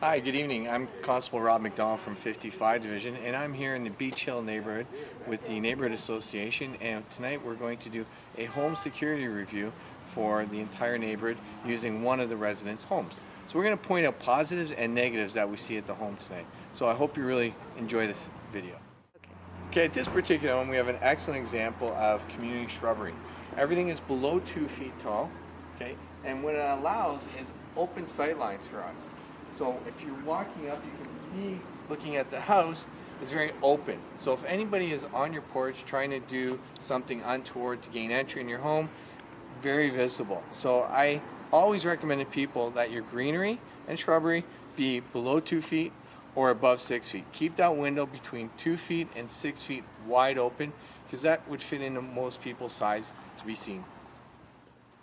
Hi, good evening. I'm Constable Rob McDonald from 55 Division, and I'm here in the Beach Hill neighborhood with the Neighborhood Association, and tonight we're going to do a home security review for the entire neighborhood using one of the residents' homes. So we're going to point out positives and negatives that we see at the home tonight. So I hope you really enjoy this video. Okay, at this particular one we have an excellent example of community shrubbery. Everything is below 2 feet tall, okay, and what it allows is open sight lines for us. So if you're walking up, you can see, looking at the house, it's very open. So if anybody is on your porch trying to do something untoward to gain entry in your home, very visible. So I always recommend to people that your greenery and shrubbery be below 2 feet or above 6 feet. Keep that window between 2 feet and 6 feet wide open, because that would fit into most people's size to be seen.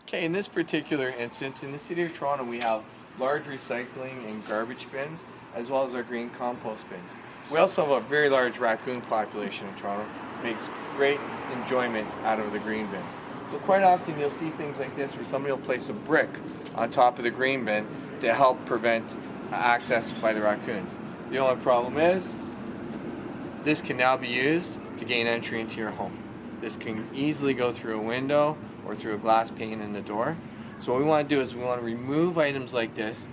Okay, in this particular instance, in the city of Toronto, we have large recycling and garbage bins, as well as our green compost bins. We also have a very large raccoon population in Toronto. Makes great enjoyment out of the green bins. So quite often you'll see things like this where somebody will place a brick on top of the green bin to help prevent access by the raccoons. The only problem is, this can now be used to gain entry into your home. This can easily go through a window or through a glass pane in the door. So what we want to do is we want to remove items like this,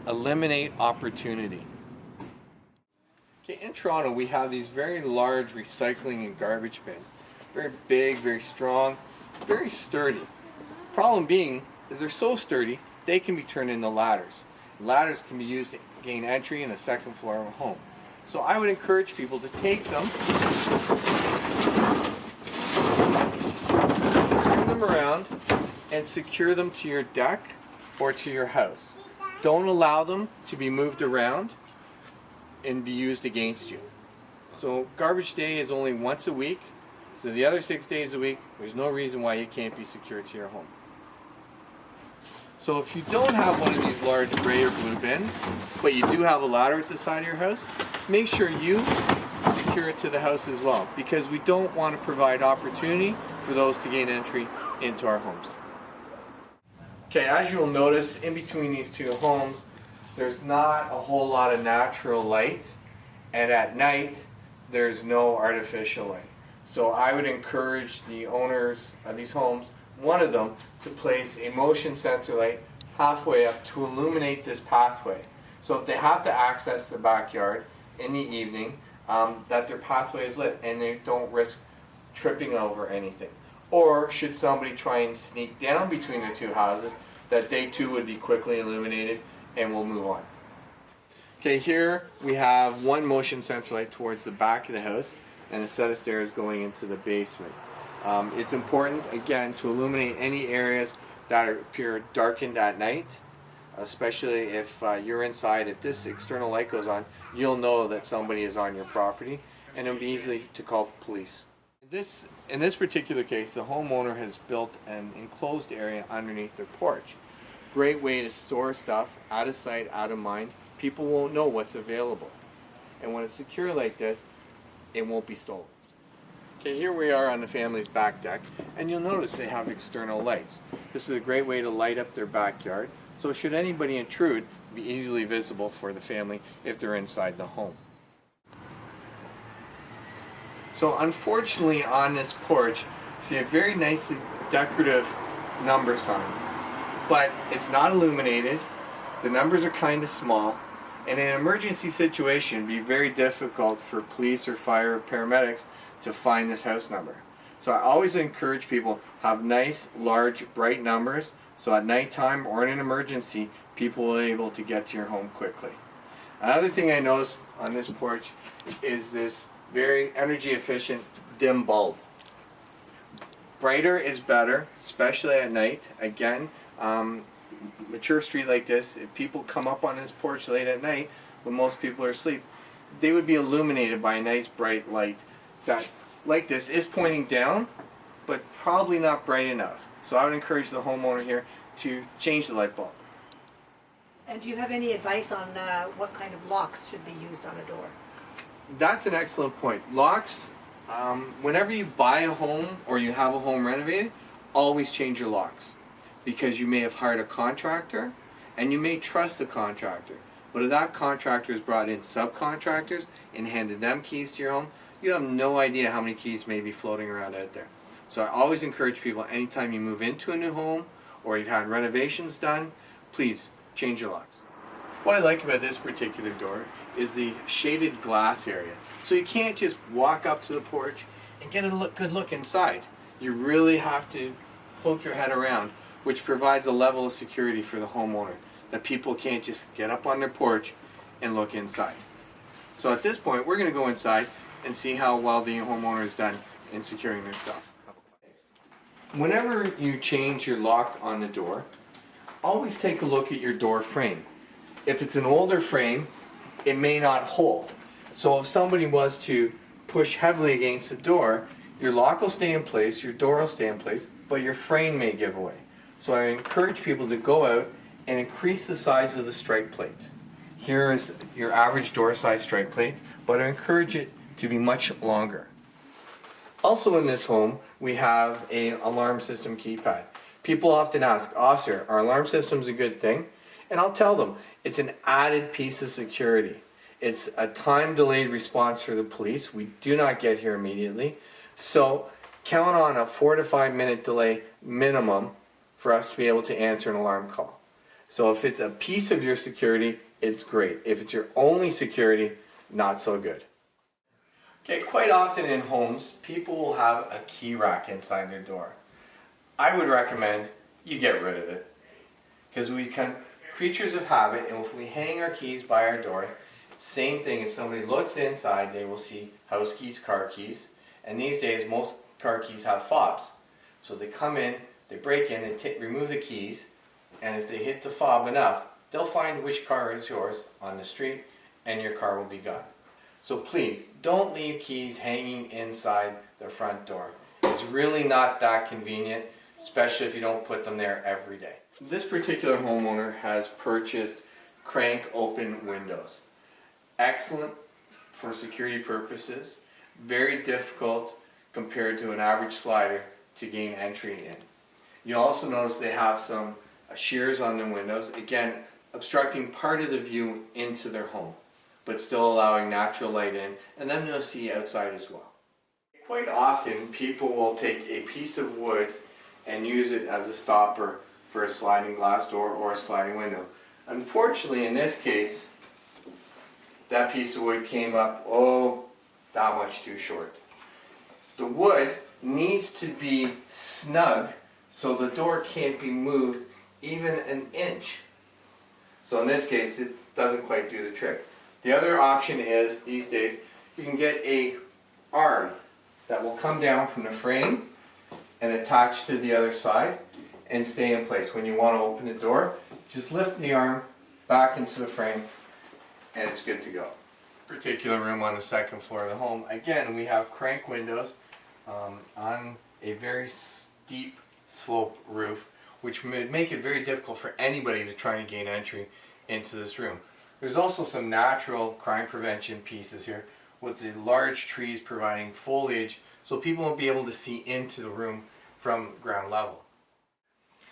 eliminate opportunity. Okay, in Toronto we have these very large recycling and garbage bins. Very big, very strong, very sturdy. Problem being is they're so sturdy they can be turned into ladders. Ladders can be used to gain entry in the second floor of a home. So I would encourage people to take them, turn them around, and secure them to your deck or to your house. Don't allow them to be moved around and be used against you. So garbage day is only once a week, so the other 6 days a week, there's no reason why you can't be secured to your home. So if you don't have one of these large gray or blue bins, but you do have a ladder at the side of your house, make sure you secure it to the house as well, because we don't want to provide opportunity for those to gain entry into our homes. Okay, as you will notice, in between these two homes, there's not a whole lot of natural light, and at night, there's no artificial light. So I would encourage the owners of these homes, one of them, to place a motion sensor light halfway up to illuminate this pathway. So if they have to access the backyard in the evening, that their pathway is lit and they don't risk tripping over anything. Or should somebody try and sneak down between the two houses, that they too would be quickly illuminated and we'll move on. Okay, here we have one motion sensor light towards the back of the house and a set of stairs going into the basement. It's important, again, to illuminate any areas that appear darkened at night, especially if you're inside. If this external light goes on, you'll know that somebody is on your property, and it'll be easy to call police. In this particular case, the homeowner has built an enclosed area underneath their porch. Great way to store stuff, out of sight, out of mind. People won't know what's available. And when it's secure like this, it won't be stolen. Okay, here we are on the family's back deck, and you'll notice they have external lights. This is a great way to light up their backyard, so should anybody intrude, be easily visible for the family if they're inside the home. So unfortunately on this porch, you see a very nicely decorative number sign, but it's not illuminated, the numbers are kind of small, and in an emergency situation it would be very difficult for police or fire or paramedics to find this house number. So I always encourage people have nice, large, bright numbers, so at nighttime or in an emergency, people will be able to get to your home quickly. Another thing I noticed on this porch is this very energy efficient dim bulb. Brighter is better, especially at night. Again, mature street like this, if people come up on this porch late at night when most people are asleep, they would be illuminated by a nice bright light that, like this, is pointing down, but probably not bright enough. So I would encourage the homeowner here to change the light bulb. And do you have any advice on what kind of locks should be used on a door? That's an excellent point. Locks, whenever you buy a home or you have a home renovated, always change your locks, because you may have hired a contractor and you may trust the contractor. But if that contractor has brought in subcontractors and handed them keys to your home, you have no idea how many keys may be floating around out there. So I always encourage people, anytime you move into a new home or you've had renovations done, please change your locks. What I like about this particular door is the shaded glass area. So you can't just walk up to the porch and get a good look inside. You really have to poke your head around, which provides a level of security for the homeowner, that people can't just get up on their porch and look inside. So at this point, we're going to go inside and see how well the homeowner has done in securing their stuff. Whenever you change your lock on the door, always take a look at your door frame. If it's an older frame, it may not hold. So if somebody was to push heavily against the door, your lock will stay in place, your door will stay in place, but your frame may give away. So I encourage people to go out and increase the size of the strike plate. Here is your average door size strike plate, but I encourage it to be much longer. Also in this home, we have an alarm system keypad. People often ask, "Officer, are alarm systems a good thing?" And I'll tell them, it's an added piece of security. It's a time-delayed response for the police. We do not get here immediately. So count on a 4 to 5 minute delay minimum for us to be able to answer an alarm call. So if it's a piece of your security, it's great. If it's your only security, not so good. Okay, quite often in homes, people will have a key rack inside their door. I would recommend you get rid of it, because we can creatures of habit, and if we hang our keys by our door, same thing. If somebody looks inside, they will see house keys, car keys, and these days most car keys have fobs. So they come in, they break in, they remove the keys, and if they hit the fob enough, they'll find which car is yours on the street, and your car will be gone. So please, don't leave keys hanging inside the front door. It's really not that convenient, especially if you don't put them there every day. This particular homeowner has purchased crank open windows. Excellent for security purposes, very difficult compared to an average slider to gain entry in. You'll also notice they have some shears on the windows, again obstructing part of the view into their home, but still allowing natural light in, and then you'll see outside as well. Quite often people will take a piece of wood and use it as a stopper for a sliding glass door or a sliding window. Unfortunately, in this case, that piece of wood came up, that much too short. The wood needs to be snug so the door can't be moved even an inch. So in this case, it doesn't quite do the trick. The other option is, these days, you can get an arm that will come down from the frame and attach to the other side and stay in place. When you want to open the door, just lift the arm back into the frame and it's good to go. Particular room on the second floor of the home. Again, we have crank windows on a very steep slope roof, which would make it very difficult for anybody to try to gain entry into this room. There's also some natural crime prevention pieces here with the large trees providing foliage so people won't be able to see into the room from ground level.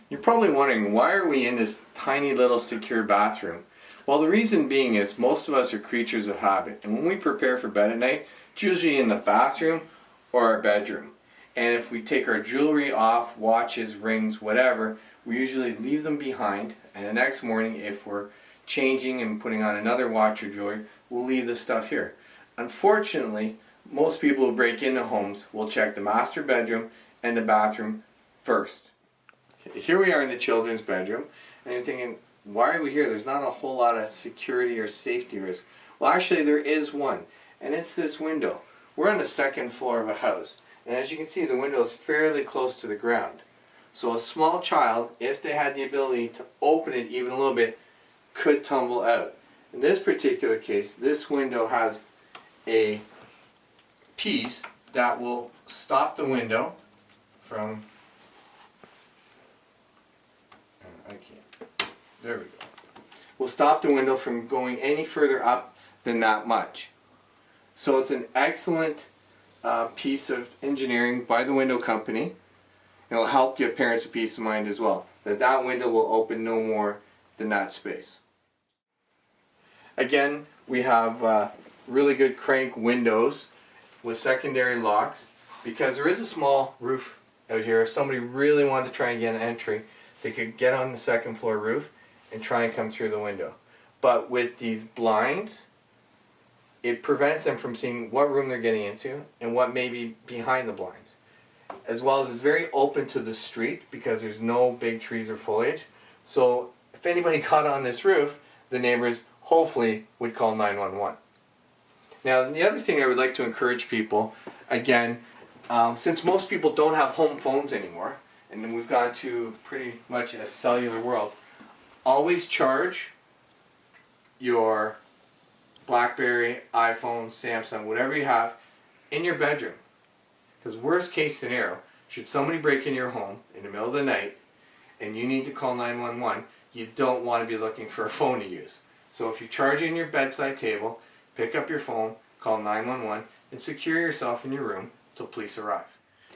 You're probably wondering, why are we in this tiny little secure bathroom? Well, the reason being is most of us are creatures of habit, and when we prepare for bed at night, it's usually in the bathroom or our bedroom. And if we take our jewelry off, watches, rings, whatever, we usually leave them behind, and the next morning, if we're changing and putting on another watch or jewelry, we'll leave the stuff here. Unfortunately, most people who break into homes will check the master bedroom and the bathroom first. Here we are in the children's bedroom, and you're thinking, why are we here? There's not a whole lot of security or safety risk. Well, actually there is one, and it's this window. We're on the second floor of a house, and as you can see, the window is fairly close to the ground. So a small child, if they had the ability to open it even a little bit, could tumble out. In this particular case, this window has a piece that will stop the window from, there we go. Will stop the window from going any further up than that much. So it's an excellent piece of engineering by the window company. It'll help give parents a peace of mind as well, that that window will open no more than that space. Again, we have really good crank windows with secondary locks, because there is a small roof out here. If somebody really wanted to try and get an entry, they could get on the second floor roof and try and come through the window. But with these blinds, it prevents them from seeing what room they're getting into and what may be behind the blinds. As well as it's very open to the street because there's no big trees or foliage. So if anybody got on this roof, the neighbors hopefully would call 911. Now, the other thing I would like to encourage people, again, since most people don't have home phones anymore, and we've gone to pretty much a cellular world, always charge your BlackBerry, iPhone, Samsung, whatever you have, in your bedroom. Because worst case scenario, should somebody break in your home in the middle of the night and you need to call 911, you don't want to be looking for a phone to use. So if you charge it in your bedside table, pick up your phone, call 911, and secure yourself in your room till police arrive.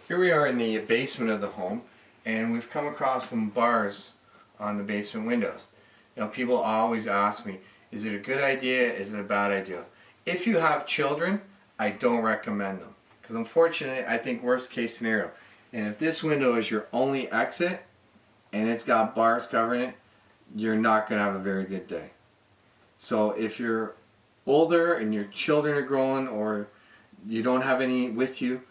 Here we are in the basement of the home, and we've come across some bars on the basement windows. Now, people always ask me, is it a good idea? Is it a bad idea? If you have children, I don't recommend them. Because unfortunately, I think worst case scenario, and if this window is your only exit and it's got bars covering it, you're not going to have a very good day. So if you're older and your children are growing or you don't have any with you,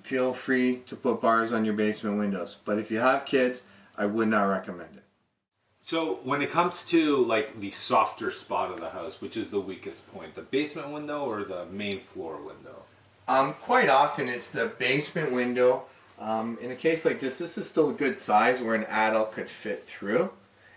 feel free to put bars on your basement windows. But if you have kids, I would not recommend it. So when it comes to like the softer spot of the house, which is the weakest point, the basement window or the main floor window? Quite often it's the basement window. In a case like this is still a good size where an adult could fit through.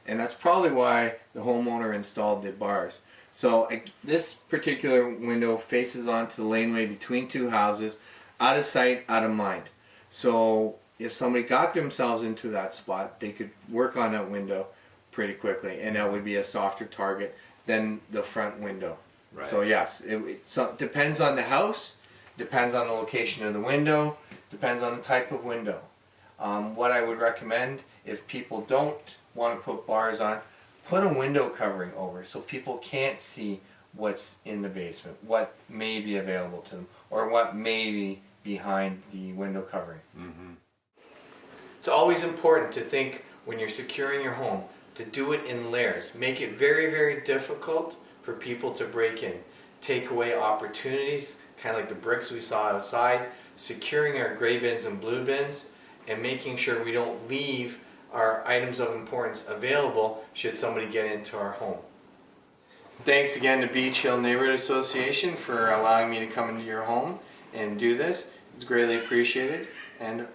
And that's probably why the homeowner installed the bars. So this particular window faces onto the laneway between two houses, out of sight, out of mind. So if somebody got themselves into that spot, they could work on that window pretty quickly, and that would be a softer target than the front window. Right. So yes, it depends on the house, depends on the location of the window, depends on the type of window. What I would recommend, if people don't want to put bars on, put a window covering over so people can't see what's in the basement, what may be available to them, or what may be behind the window covering. Mm-hmm. It's always important to think when you're securing your home to do it in layers. Make it very, very difficult for people to break in. Take away opportunities, kind of like the bricks we saw outside, securing our gray bins and blue bins, and making sure we don't leave our items of importance available should somebody get into our home. Thanks again to Beach Hill Neighbourhood Association for allowing me to come into your home and do this. It's greatly appreciated, and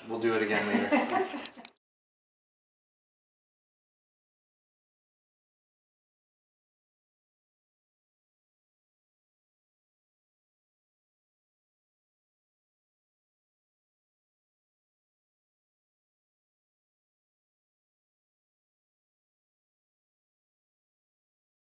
we'll do it again later.